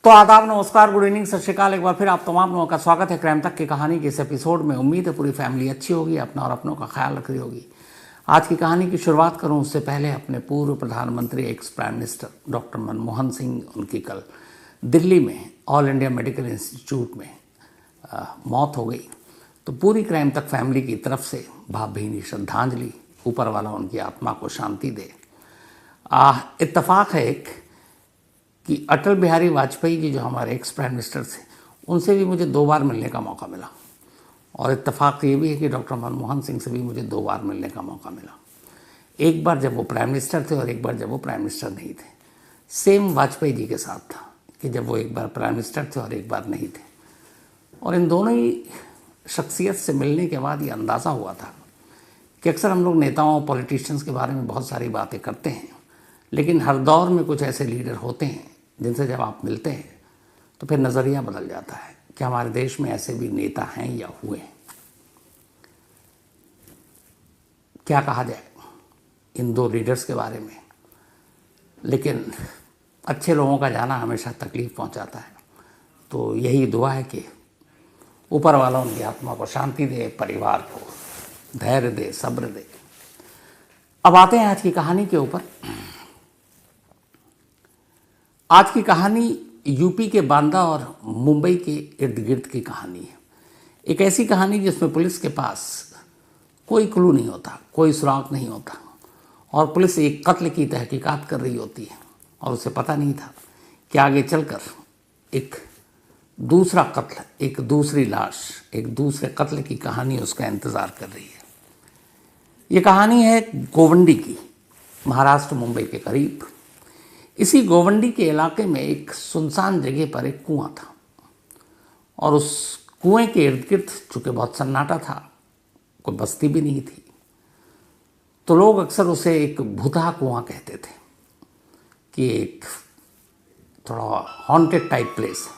तो आदाब, नमस्कार, गुड इवनिंग, सत श्रीकाल। एक बार फिर आप तमाम लोगों का स्वागत है क्राइम तक की कहानी के इस एपिसोड में। उम्मीद है पूरी फैमिली अच्छी होगी, अपना और अपनों का ख्याल रख रही होगी। आज की कहानी की शुरुआत करूं उससे पहले अपने पूर्व प्रधानमंत्री ex prime minister doctor Manmohan Singh, उनकी कल दिल्ली में ऑल इंडिया मेडिकल इंस्टीट्यूट में मौत हो गई। तो पूरी क्राइम तक फैमिली की तरफ से भावभीनी श्रद्धांजलि। ऊपर वाला उनकी आत्मा को शांति दे। इत्तफाक है एक कि अटल बिहारी वाजपेयी जी जो हमारे एक्स प्राइम मिनिस्टर थे, उनसे भी मुझे 2 बार मिलने का मौका मिला। और इत्तफाक ये भी है कि डॉक्टर मनमोहन सिंह से भी मुझे 2 बार मिलने का मौका मिला। एक बार जब वो प्राइम मिनिस्टर थे और एक बार जब वो प्राइम मिनिस्टर नहीं थे। सेम वाजपेयी जी के साथ था कि जब वो एक बार प्राइम मिनिस्टर थे और एक बार नहीं थे। और इन दोनों ही शख्सियत से मिलने के बाद ये अंदाज़ा हुआ था कि अक्सर हम लोग नेताओं पॉलिटिशियंस के बारे में बहुत सारी बातें करते हैं, लेकिन हर दौर में कुछ ऐसे लीडर होते हैं जिनसे जब आप मिलते हैं तो फिर नज़रिया बदल जाता है कि हमारे देश में ऐसे भी नेता हैं या हुए हैं। क्या कहा जाए इन 2 लीडर्स के बारे में, लेकिन अच्छे लोगों का जाना हमेशा तकलीफ़ पहुंचाता है। तो यही दुआ है कि ऊपर वाला उनकी आत्मा को शांति दे, परिवार को धैर्य दे, सब्र दे। अब आते हैं आज की कहानी के ऊपर। आज की कहानी यूपी के बांदा और मुंबई के इर्द गिर्द की कहानी है। एक ऐसी कहानी जिसमें पुलिस के पास कोई क्लू नहीं होता, कोई सुराग नहीं होता, और पुलिस एक कत्ल की तहकीकात कर रही होती है और उसे पता नहीं था कि आगे चलकर एक दूसरा कत्ल, एक दूसरी लाश, एक दूसरे कत्ल की कहानी उसका इंतज़ार कर रही है। ये कहानी है गोवंडी की, महाराष्ट्र मुंबई के करीब। इसी गोवंडी के इलाके में एक सुनसान जगह पर एक कुआं था और उस कुएं के इर्द गिर्द चूँकि बहुत सन्नाटा था, कोई बस्ती भी नहीं थी, तो लोग अक्सर उसे एक भूतहा कुआं कहते थे कि एक थोड़ा हॉन्टेड टाइप प्लेस है।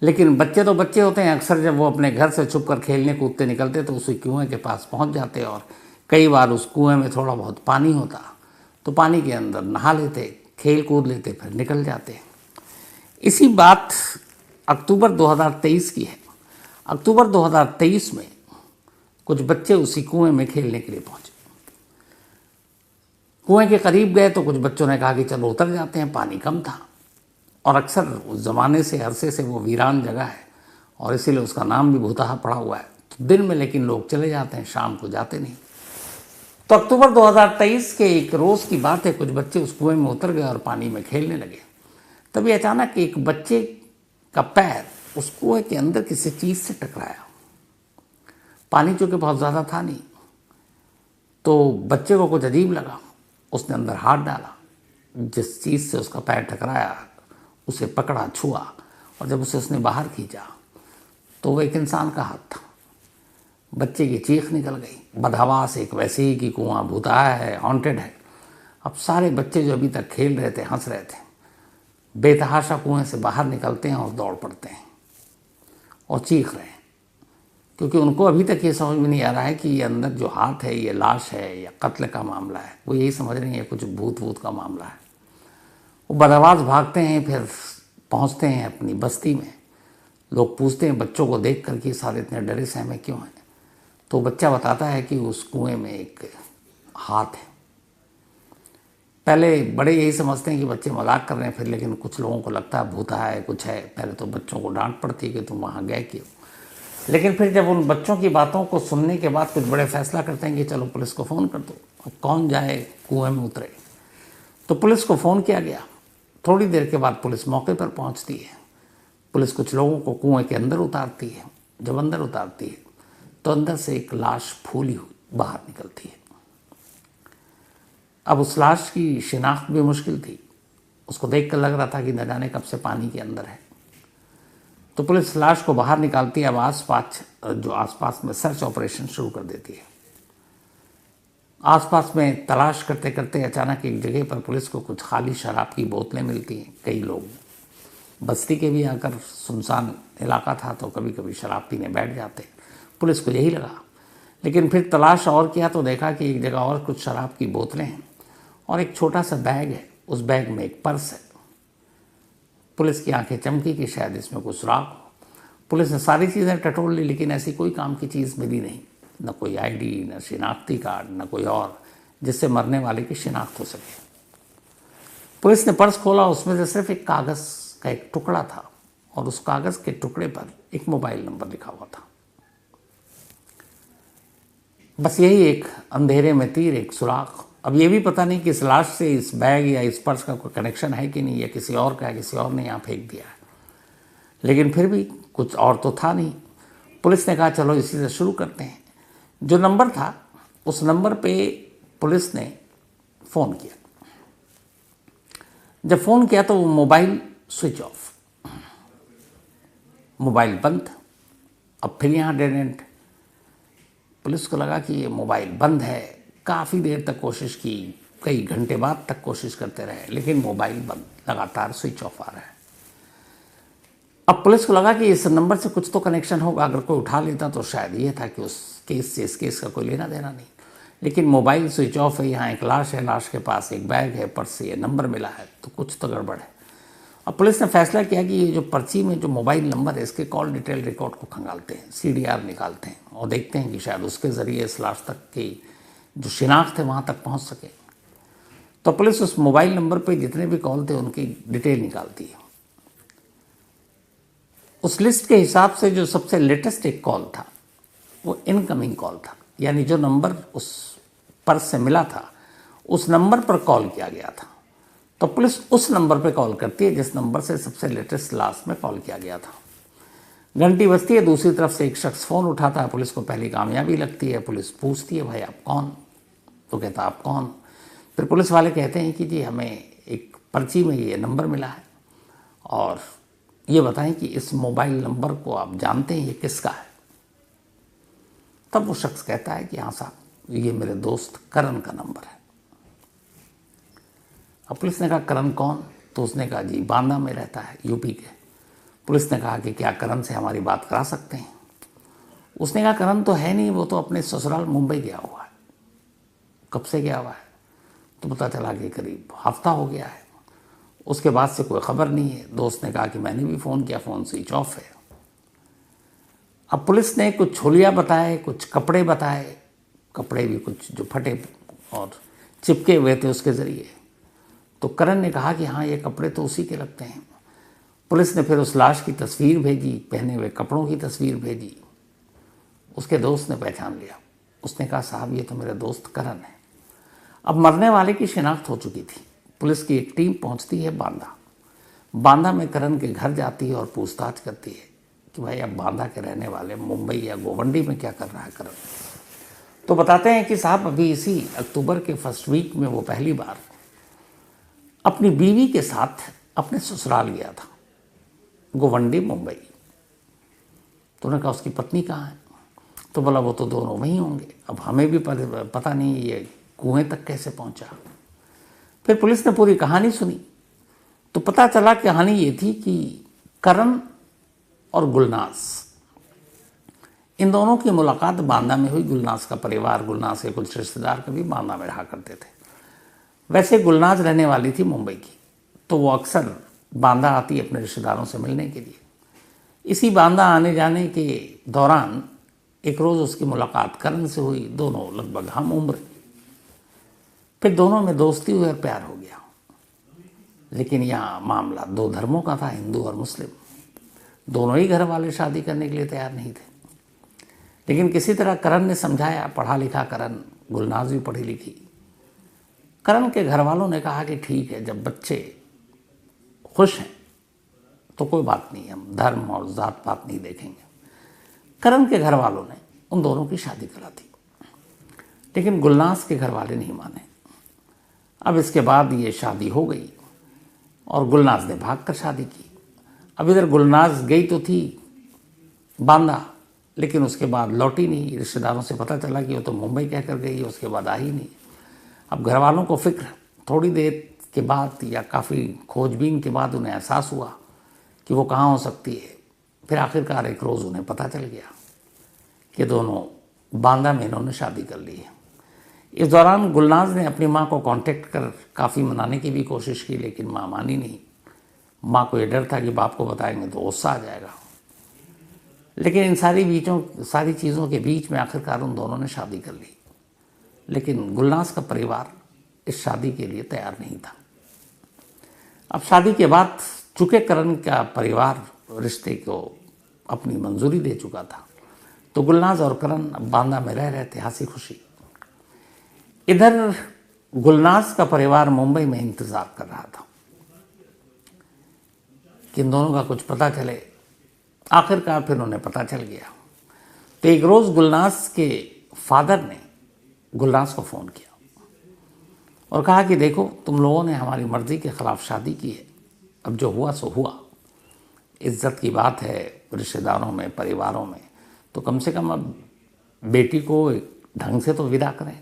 लेकिन बच्चे तो बच्चे होते हैं, अक्सर जब वो अपने घर से छुप कर खेलने कूदते निकलते तो उसी कुएं के पास पहुंच जाते और कई बार उस कुएं में थोड़ा बहुत पानी होता तो पानी के अंदर नहा लेते, खेल कूद लेते, फिर निकल जाते। इसी बात अक्टूबर 2023 की है। अक्टूबर 2023 में कुछ बच्चे उसी कुएं में खेलने के लिए पहुंचे। कुएं के करीब गए तो कुछ बच्चों ने कहा कि चलो उतर जाते हैं, पानी कम था। और अक्सर उस ज़माने से अरसे से वो वीरान जगह है और इसीलिए उसका नाम भी भूतहा पड़ा हुआ है। तो दिन में लेकिन लोग चले जाते हैं, शाम को जाते नहीं। तो अक्टूबर 2023 के एक रोज़ की बात है, कुछ बच्चे उस कुएं में उतर गए और पानी में खेलने लगे। तभी अचानक एक बच्चे का पैर उस कुएं के अंदर किसी चीज़ से टकराया। पानी चूँकि बहुत ज़्यादा था नहीं, तो बच्चे को कुछ अजीब लगा। उसने अंदर हाथ डाला, जिस चीज़ से उसका पैर टकराया उसे पकड़ा, छुआ, और जब उसे उसने बाहर खींचा तो वो एक इंसान का हाथ था। बच्चे की चीख निकल गई, बदहवास, एक वैसे ही कि कुआं भूतहा है, हॉन्टेड है। अब सारे बच्चे जो अभी तक खेल रहे थे, हंस रहे थे, बेतहाशा कुएं से बाहर निकलते हैं और दौड़ पड़ते हैं और चीख रहे हैं, क्योंकि उनको अभी तक ये समझ में नहीं आ रहा है कि ये अंदर जो हाथ है ये लाश है या कत्ल का मामला है। वो यही समझ रहे हैं ये कुछ भूत वूत का मामला है। वो बदहवास भागते हैं, फिर पहुंचते हैं अपनी बस्ती में। लोग पूछते हैं बच्चों को देख कर कि सारे इतने डरे सहमे क्यों हैं। तो बच्चा बताता है कि उस कुएं में एक हाथ है। पहले बड़े यही समझते हैं कि बच्चे मजाक कर रहे हैं, फिर लेकिन कुछ लोगों को लगता है भूतहा है, कुछ है। पहले तो बच्चों को डांट पड़ती है कि तुम वहाँ गए क्यों, लेकिन फिर जब उन बच्चों की बातों को सुनने के बाद कुछ बड़े फैसला करते हैं कि चलो पुलिस को फ़ोन कर दो। अब कौन जाए कुएं में उतरे, तो पुलिस को फ़ोन किया गया। थोड़ी देर के बाद पुलिस मौके पर पहुँचती है। पुलिस कुछ लोगों को कुएं के अंदर उतारती है। जब अंदर उतारती है तो अंदर से एक लाश फूली हुई बाहर निकलती है। अब उस लाश की शिनाख्त भी मुश्किल थी। उसको देखकर लग रहा था कि न जाने कब से पानी के अंदर है। तो पुलिस लाश को बाहर निकालती है। अब आसपास में सर्च ऑपरेशन शुरू कर देती है। आसपास में तलाश करते करते अचानक एक जगह पर पुलिस को कुछ खाली शराब की बोतलें मिलती हैं। कई लोग बस्ती के भी आकर, सुनसान इलाका था तो कभी कभी शराब पीने बैठ जाते। पुलिस को यही लगा, लेकिन फिर तलाश और किया तो देखा कि एक जगह और कुछ शराब की बोतलें हैं और एक छोटा सा बैग है। उस बैग में एक पर्स है। पुलिस की आंखें चमकी कि शायद इसमें कुछ सुराग हो। पुलिस ने सारी चीज़ें टटोल ली, लेकिन ऐसी कोई काम की चीज़ मिली नहीं, न कोई आईडी, न शिनाख्ती कार्ड, न कोई और जिससे मरने वाले की शिनाख्त हो सके। पुलिस ने पर्स खोला, उसमें से सिर्फ एक कागज़ का एक टुकड़ा था और उस कागज़ के टुकड़े पर एक मोबाइल नंबर लिखा हुआ था। बस यही एक अंधेरे में तीर, एक सुराख। अब ये भी पता नहीं कि इस लाश से इस बैग या इस पर्स का कोई कनेक्शन है कि नहीं, या किसी और का है, किसी और ने यहाँ फेंक दिया है, लेकिन फिर भी कुछ और तो था नहीं। पुलिस ने कहा चलो इसी से शुरू करते हैं। जो नंबर था उस नंबर पे पुलिस ने फ़ोन किया। जब फ़ोन किया तो वो मोबाइल स्विच ऑफ, मोबाइल बंद। अब फिर यहाँ डेड एंड। पुलिस को लगा कि ये मोबाइल बंद है। काफ़ी देर तक कोशिश की, कई घंटे बाद तक कोशिश करते रहे, लेकिन मोबाइल बंद, लगातार स्विच ऑफ आ रहा है। अब पुलिस को लगा कि इस नंबर से कुछ तो कनेक्शन होगा, अगर कोई उठा लेता तो शायद ये था कि उस केस से इस केस का कोई लेना देना नहीं, लेकिन मोबाइल स्विच ऑफ है, यहाँ एक लाश है, लाश के पास एक बैग है, पर्स से ये नंबर मिला है, तो कुछ तो गड़बड़ है। अब पुलिस ने फैसला किया कि ये जो पर्ची में जो मोबाइल नंबर है इसके कॉल डिटेल रिकॉर्ड को खंगालते हैं, CDR निकालते हैं और देखते हैं कि शायद उसके ज़रिए इस लाश तक की जो शिनाख्त है वहाँ तक पहुँच सके। तो पुलिस उस मोबाइल नंबर पे जितने भी कॉल थे उनकी डिटेल निकालती है। उस लिस्ट के हिसाब से जो सबसे लेटेस्ट एक कॉल था वो इनकमिंग कॉल था, यानी जो नंबर उस पर्स से मिला था उस नंबर पर कॉल किया गया था। तो पुलिस उस नंबर पर कॉल करती है जिस नंबर से सबसे लेटेस्ट लास्ट में कॉल किया गया था। घंटी बजती है, दूसरी तरफ से एक शख्स फ़ोन उठाता है। पुलिस को पहली कामयाबी लगती है। पुलिस पूछती है भाई आप कौन? तो कहता आप कौन? फिर पुलिस वाले कहते हैं कि जी हमें एक पर्ची में ये नंबर मिला है और ये बताएं कि इस मोबाइल नंबर को आप जानते हैं ये किसका है? तब वो शख्स कहता है कि हाँ साहब ये मेरे दोस्त करण का नंबर है। अब पुलिस ने कहा करण कौन? तो उसने कहा जी बांदा में रहता है, यूपी के। पुलिस ने कहा कि क्या करण से हमारी बात करा सकते हैं? उसने कहा करण तो है नहीं, वो तो अपने ससुराल मुंबई गया हुआ है। कब से गया हुआ है? तो पता चला कि करीब हफ्ता हो गया है। उसके बाद से कोई ख़बर नहीं है। दोस्त ने कहा कि मैंने भी फ़ोन किया, फ़ोन स्विच ऑफ है। अब पुलिस ने कुछ छोलिया बताए, कुछ कपड़े बताए, कपड़े भी कुछ जो फटे और चिपके हुए थे उसके ज़रिए। तो करण ने कहा कि हाँ ये कपड़े तो उसी के लगते हैं। पुलिस ने फिर उस लाश की तस्वीर भेजी, पहने हुए कपड़ों की तस्वीर भेजी। उसके दोस्त ने पहचान लिया। उसने कहा साहब ये तो मेरे दोस्त करण है। अब मरने वाले की शिनाख्त हो चुकी थी। पुलिस की एक टीम पहुंचती है बांदा। बांदा में करण के घर जाती है और पूछताछ करती है कि भाई अब बांदा के रहने वाले मुंबई या गोवंडी में क्या कर रहा है करण? तो बताते हैं कि साहब अभी इसी अक्टूबर के फर्स्ट वीक में वो पहली बार अपनी बीवी के साथ अपने ससुराल गया था, गोवंडी मुंबई। तो उन्होंने कहा उसकी पत्नी कहाँ है? तो बोला वो तो दोनों वहीं होंगे। अब हमें भी पता नहीं ये कुएं तक कैसे पहुंचा। फिर पुलिस ने पूरी कहानी सुनी तो पता चला कहानी ये थी कि करण और गुलनाज, इन दोनों की मुलाकात बांदा में हुई। गुलनाज का परिवार, गुलनाज के कुछ रिश्तेदार कभी बांदा में रहा करते थे। वैसे गुलनाज रहने वाली थी मुंबई की, तो वो अक्सर बांदा आती अपने रिश्तेदारों से मिलने के लिए। इसी बांदा आने जाने के दौरान एक रोज़ उसकी मुलाकात करण से हुई। दोनों लगभग हम उम्र। फिर दोनों में दोस्ती हुई और प्यार हो गया। लेकिन यहाँ मामला दो धर्मों का था, हिंदू और मुस्लिम। दोनों ही घर वाले शादी करने के लिए तैयार नहीं थे, लेकिन किसी तरह करण ने समझाया। पढ़ा लिखा करण, गुलनाज भी पढ़ी लिखी। करण के घर वालों ने कहा कि ठीक है, जब बच्चे खुश हैं तो कोई बात नहीं, हम धर्म और जात पात नहीं देखेंगे। करण के घर वालों ने उन दोनों की शादी करा दी, लेकिन गुलनाज के घर वाले नहीं माने। अब इसके बाद ये शादी हो गई और गुलनाज ने भाग कर शादी की। अब इधर गुलनाज गई तो थी बांदा, लेकिन उसके बाद लौटी नहीं। रिश्तेदारों से पता चला कि वो तो मुंबई कह कर गई है, उसके बाद आई नहीं। अब घर वालों को फिक्र। थोड़ी देर के बाद या काफ़ी खोजबीन के बाद उन्हें एहसास हुआ कि वो कहाँ हो सकती है। फिर आखिरकार एक रोज़ उन्हें पता चल गया कि दोनों बांदा में इन्होंने शादी कर ली है। इस दौरान गुलनाज ने अपनी माँ को कांटेक्ट कर काफ़ी मनाने की भी कोशिश की, लेकिन माँ मानी नहीं। माँ को ये डर था कि बाप को बताएंगे तो गुस्सा आ जाएगा। लेकिन इन सारी चीज़ों के बीच में आखिरकार उन दोनों ने शादी कर ली। लेकिन गुलनाज का परिवार इस शादी के लिए तैयार नहीं था। अब शादी के बाद चूंकि करण का परिवार रिश्ते को अपनी मंजूरी दे चुका था, तो गुलनाज और करण अब बांदा में रह रहे थे हंसी खुशी। इधर गुलनाज का परिवार मुंबई में इंतजार कर रहा था कि इन दोनों का कुछ पता चले। आखिरकार फिर उन्हें पता चल गया। तो एक रोज़ गुलनाज के फादर ने गुलनाज को फ़ोन किया और कहा कि देखो, तुम लोगों ने हमारी मर्ज़ी के ख़िलाफ़ शादी की है, अब जो हुआ सो हुआ। इज्जत की बात है रिश्तेदारों में, परिवारों में, तो कम से कम अब बेटी को ढंग से तो विदा करें।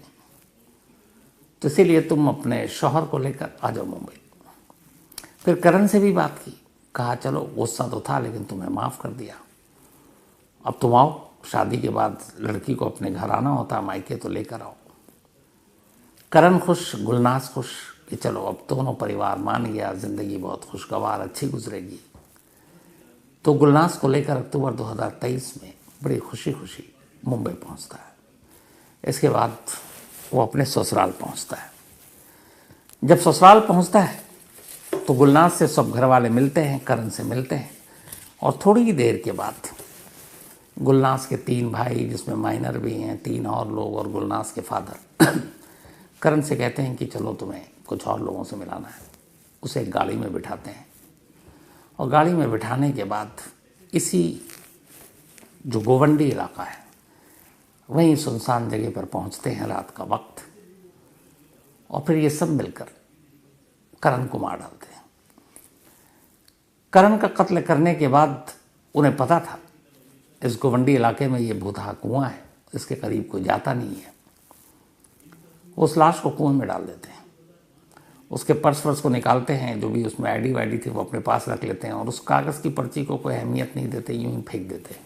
तो इसीलिए तुम अपने शौहर को लेकर आ जाओ मुंबई। फिर करण से भी बात की, कहा चलो गुस्सा तो था लेकिन तुम्हें माफ़ कर दिया, अब तुम आओ। शादी के बाद लड़की को अपने घर आना होता है, मायके तो लेकर आओ। करण खुश, गुलनाज खुश कि चलो अब दोनों परिवार मान गया, ज़िंदगी बहुत खुशगवार अच्छी गुजरेगी। तो गुलनाज को लेकर अक्टूबर 2023 में बड़ी खुशी खुशी मुंबई पहुंचता है। इसके बाद वो अपने ससुराल पहुंचता है। जब ससुराल पहुंचता है तो गुलनाज से सब घर वाले मिलते हैं, करण से मिलते हैं, और थोड़ी ही देर के बाद गुलनाज के 3 भाई, जिसमें माइनर भी हैं, 3 और लोग, और गुलनाज के फादर करण से कहते हैं कि चलो तुम्हें कुछ और लोगों से मिलाना है। उसे एक गाड़ी में बिठाते हैं और गाड़ी में बिठाने के बाद इसी जो गोवंडी इलाका है वहीं सुनसान जगह पर पहुंचते हैं रात का वक्त, और फिर ये सब मिलकर करण को मार डालते हैं। करण का कत्ल करने के बाद उन्हें पता था इस गोवंडी इलाके में ये भूतहा कुआं है, इसके करीब कोई जाता नहीं है। उस लाश को कुएं में डाल देते हैं। उसके पर्स वर्स को निकालते हैं, जो भी उसमें आईडी वाईडी थी वो अपने पास रख लेते हैं, और उस कागज़ की पर्ची को कोई अहमियत नहीं देते, यूं ही फेंक देते हैं।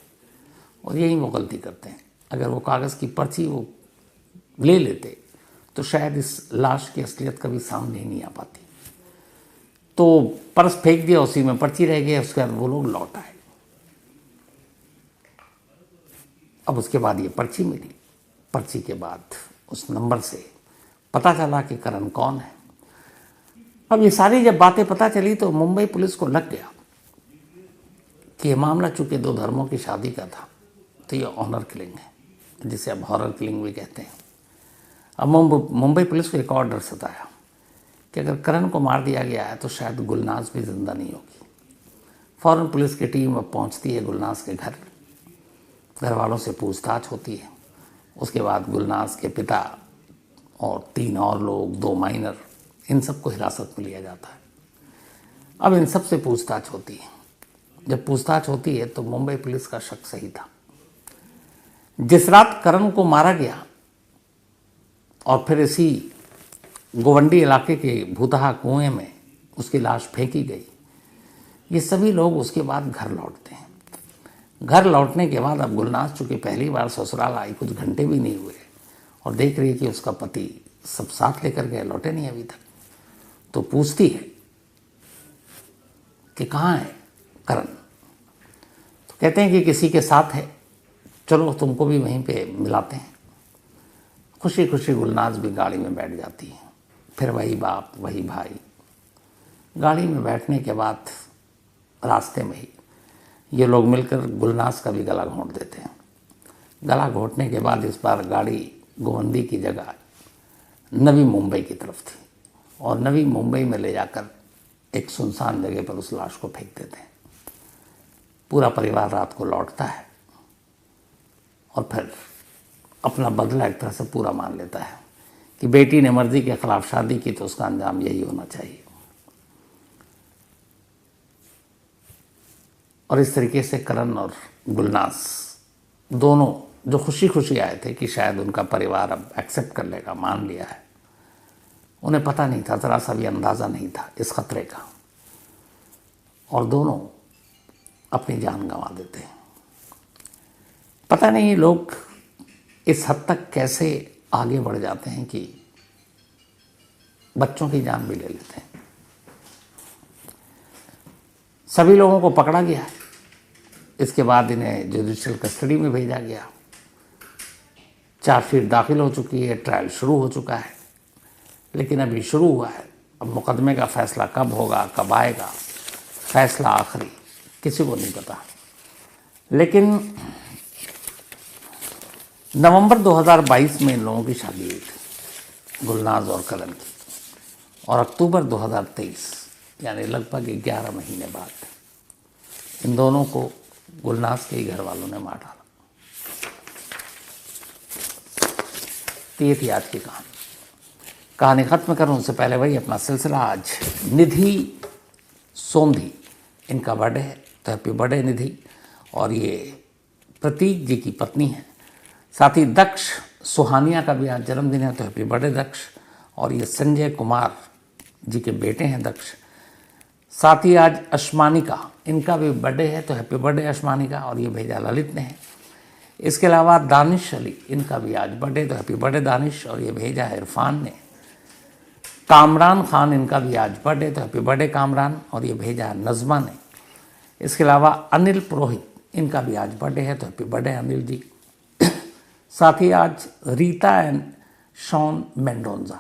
और यही वो गलती करते हैं। अगर वो कागज़ की पर्ची वो ले लेते तो शायद इस लाश की असलियत कभी सामने ही नहीं आ पाती। तो पर्स फेंक दिया, उसी में पर्ची रह गई। उसके बाद वो लोग लौट आए। अब उसके बाद ये पर्ची मिली। पर्ची के बाद उस नंबर से पता चला कि करण कौन है। अब ये सारी जब बातें पता चली तो मुंबई पुलिस को लग गया कि ये मामला चूंकि 2 धर्मों की शादी का था, तो ये ऑनर किलिंग है, जिसे अब हॉरर किलिंग भी कहते हैं। अब मुंबई पुलिस को एक और डर सताया कि अगर करण को मार दिया गया है तो शायद गुलनाज भी जिंदा नहीं होगी। फौरन पुलिस की टीम अब पहुंचती है गुलनाज के घर। घर वालों से पूछताछ होती है। उसके बाद गुलनाज के पिता और 3 और लोग, 2 माइनर, इन सबको हिरासत में लिया जाता है। अब इन सब से पूछताछ होती है। जब पूछताछ होती है तो मुंबई पुलिस का शक सही था। जिस रात करण को मारा गया और फिर इसी गोवंडी इलाके के भूतहा कुएं में उसकी लाश फेंकी गई, ये सभी लोग उसके बाद घर लौटते हैं। घर लौटने के बाद अब गुलनाज चूँकि पहली बार ससुराल आई, कुछ घंटे भी नहीं हुए, और देख रही है कि उसका पति सब साथ लेकर गए, लौटे नहीं अभी तक। तो पूछती है कि कहाँ है करण। तो कहते हैं कि किसी के साथ है, चलो तुमको भी वहीं पे मिलाते हैं। खुशी खुशी गुलनाज भी गाड़ी में बैठ जाती है। फिर वही बाप, वही भाई। गाड़ी में बैठने के बाद रास्ते में ही ये लोग मिलकर गुलनाज का भी गला घोंट देते हैं। गला घोंटने के बाद इस बार गाड़ी गोवंदी की जगह नवी मुंबई की तरफ थी, और नवी मुंबई में ले जाकर एक सुनसान जगह पर उस लाश को फेंक देते हैं। पूरा परिवार रात को लौटता है और फिर अपना बदला एक तरह से पूरा मान लेता है कि बेटी ने मर्जी के खिलाफ शादी की तो उसका अंजाम यही होना चाहिए। और इस तरीके से करण और गुलनाज दोनों जो खुशी खुशी आए थे कि शायद उनका परिवार अब एक्सेप्ट कर लेगा, मान लिया है, उन्हें पता नहीं था, ज़रा सा भी अंदाज़ा नहीं था इस खतरे का, और दोनों अपनी जान गंवा देते हैं। पता नहीं लोग इस हद तक कैसे आगे बढ़ जाते हैं कि बच्चों की जान भी ले लेते हैं। सभी लोगों को पकड़ा गया। इसके बाद इन्हें जुडिशियल कस्टडी में भेजा गया। चार्जशीट दाखिल हो चुकी है, ट्रायल शुरू हो चुका है, लेकिन अभी शुरू हुआ है। अब मुकदमे का फैसला कब होगा, कब आएगा, फैसला आखिरी किसी को नहीं पता। लेकिन नवंबर 2022 में इन लोगों की शादी हुई थी, गुलनाज और करण की, और अक्टूबर 2023 यानी लगभग 11 महीने बाद इन दोनों को गुलनाज के ही घर वालों ने मार डाला। तो ये थी आज की कहानी ख़त्म करूँ उससे पहले वही अपना सिलसिला। आज निधि सोंधी, इनका बर्थडे है, तो हैप्पी बर्थडे निधि। और ये प्रतीक जी की पत्नी है। साथ ही दक्ष सुहानिया का भी आज जन्मदिन है, तो हैप्पी बर्थडे दक्ष। और ये संजय कुमार जी के बेटे हैं दक्ष। साथ ही आज अश्मानिका, इनका भी बर्थडे है, तो हैप्पी बर्थडे अश्मानिका। और ये भेजा ललित ने है। इसके अलावा दानिश अली, इनका भी आज बर्थडे, तो हैप्पी बर्थडे दानिश। और ये भेजा है इरफान ने। कामरान खान, इनका भी आज बर्थडे, तो हैप्पी बर्थडे कामरान। और ये भेजा है नज़मा ने। इसके अलावा अनिल पुरोहित, इनका भी आज बर्थडे है, तो हैप्पी बर्थडे अनिल जी। साथ ही आज रीता एंड शॉन मेंडोजा,